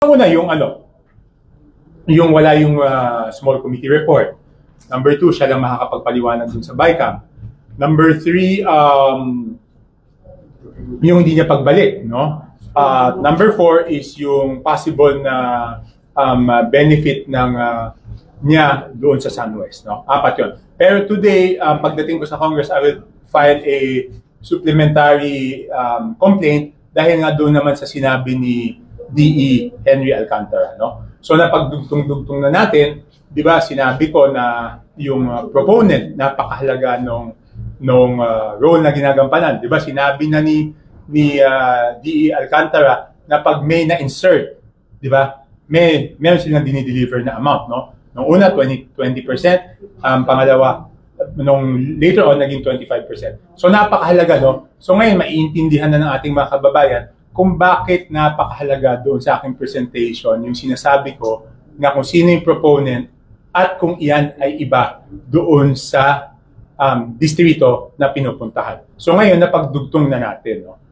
So una, yung wala yung small committee report. Number 2, siya lang makakapagpaliwanag dun sa BICAM. Number 3, yung hindi niya pagbalik, no? Number 4 is yung possible na benefit ng niya doon sa SunWest, no? 4 yun. Pero today, pagdating ko sa Congress, I will file a supplementary complaint dahil nga doon naman sa sinabi ni DE Henry Alcantara, no? So napagdugtong-dugtong na natin, 'di ba? Sinabi ko na yung proponent napakahalaga nung role na ginagampanan, 'di ba? Sinabi na ni DE Alcantara na pag may na-insert, 'di ba? Meron silang dinideliver na amount, no? Nung una 20%, pangalawa nung later on naging 25%. So napakahalaga, no? So ngayon maiintindihan na ng ating mga kababayan kung bakit napakahalaga doon sa aking presentation yung sinasabi ko na kung sino yung proponent at kung iyan ay iba doon sa distrito na pinupuntahan. So ngayon napagdugtong na natin, no?